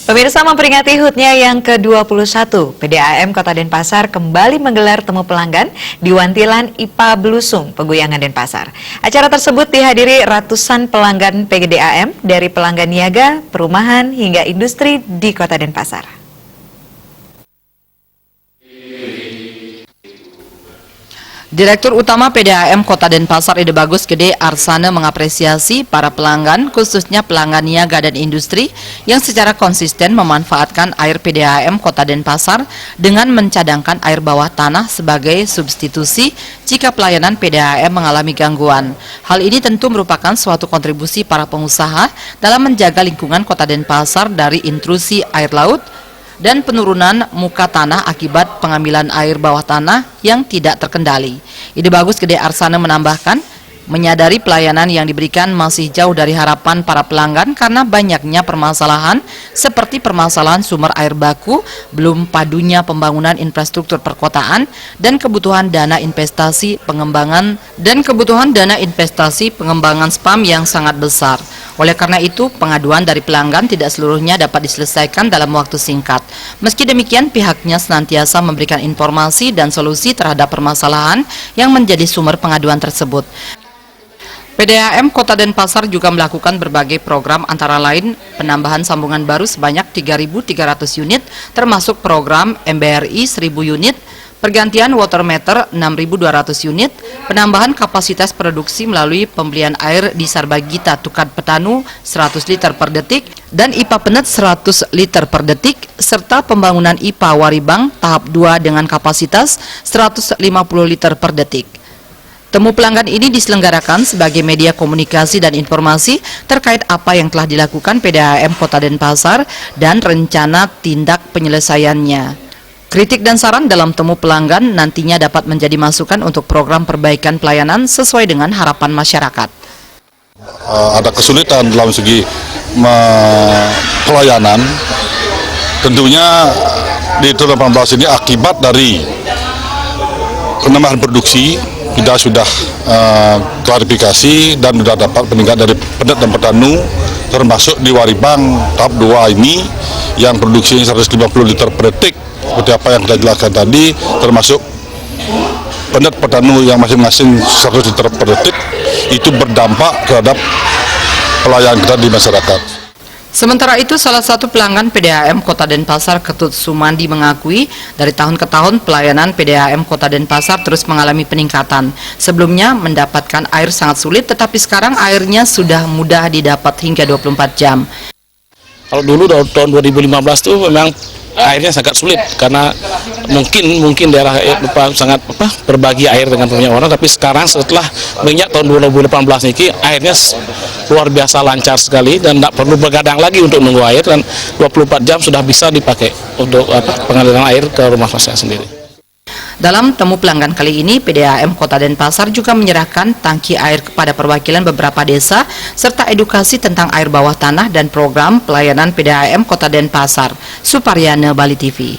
Pemirsa, memperingati HUT-nya yang ke-21, PDAM Kota Denpasar kembali menggelar temu pelanggan di Wantilan IPA Belusung, Peguyangan Denpasar. Acara tersebut dihadiri ratusan pelanggan PDAM dari pelanggan niaga, perumahan, hingga industri di Kota Denpasar. Direktur Utama PDAM Kota Denpasar Ide Bagus Gede Arsana mengapresiasi para pelanggan, khususnya pelanggan niaga dan industri yang secara konsisten memanfaatkan air PDAM Kota Denpasar dengan mencadangkan air bawah tanah sebagai substitusi jika pelayanan PDAM mengalami gangguan. Hal ini tentu merupakan suatu kontribusi para pengusaha dalam menjaga lingkungan Kota Denpasar dari intrusi air laut dan penurunan muka tanah akibat pengambilan air bawah tanah yang tidak terkendali. Ide Bagus Gede Arsana menambahkan, menyadari pelayanan yang diberikan masih jauh dari harapan para pelanggan karena banyaknya permasalahan seperti permasalahan sumber air baku, belum padunya pembangunan infrastruktur perkotaan, dan kebutuhan dana investasi pengembangan spam yang sangat besar. Oleh karena itu, pengaduan dari pelanggan tidak seluruhnya dapat diselesaikan dalam waktu singkat. Meski demikian, pihaknya senantiasa memberikan informasi dan solusi terhadap permasalahan yang menjadi sumber pengaduan tersebut. PDAM Kota Denpasar juga melakukan berbagai program antara lain penambahan sambungan baru sebanyak 3.300 unit, termasuk program MBRI 1.000 unit, pergantian water meter 6.200 unit, penambahan kapasitas produksi melalui pembelian air di Sarbagita Tukad Petanu 100 liter per detik dan IPA Penet 100 liter per detik, serta pembangunan IPA Waribang tahap 2 dengan kapasitas 150 liter per detik. Temu pelanggan ini diselenggarakan sebagai media komunikasi dan informasi terkait apa yang telah dilakukan PDAM Kota Denpasar dan rencana tindak penyelesaiannya. Kritik dan saran dalam temu pelanggan nantinya dapat menjadi masukan untuk program perbaikan pelayanan sesuai dengan harapan masyarakat. Ada kesulitan dalam segi pelayanan, tentunya di tahun 2018 ini akibat dari penambahan produksi. Kita sudah klarifikasi dan sudah dapat peningkatan dari Penet dan Petanu, termasuk di Waribang tahap 2 ini yang produksinya 150 liter per detik, seperti apa yang kita jelaskan tadi, termasuk Penet Petanu yang masing-masing 100 liter per detik, itu berdampak terhadap pelayanan kita di masyarakat. Sementara itu, salah satu pelanggan PDAM Kota Denpasar, Ketut Sumandi, mengakui dari tahun ke tahun pelayanan PDAM Kota Denpasar terus mengalami peningkatan. Sebelumnya mendapatkan air sangat sulit, tetapi sekarang airnya sudah mudah didapat hingga 24 jam. Kalau dulu tahun 2015 itu memang airnya sangat sulit karena mungkin daerah sangat berbagi air dengan banyak orang, tapi sekarang setelah minyak tahun 2018 ini airnya luar biasa lancar sekali dan tidak perlu begadang lagi untuk nunggu air, dan 24 jam sudah bisa dipakai untuk pengaliran air ke rumah saya sendiri. Dalam temu pelanggan kali ini, PDAM Kota Denpasar juga menyerahkan tangki air kepada perwakilan beberapa desa serta edukasi tentang air bawah tanah dan program pelayanan PDAM Kota Denpasar. Suparyana, Bali TV.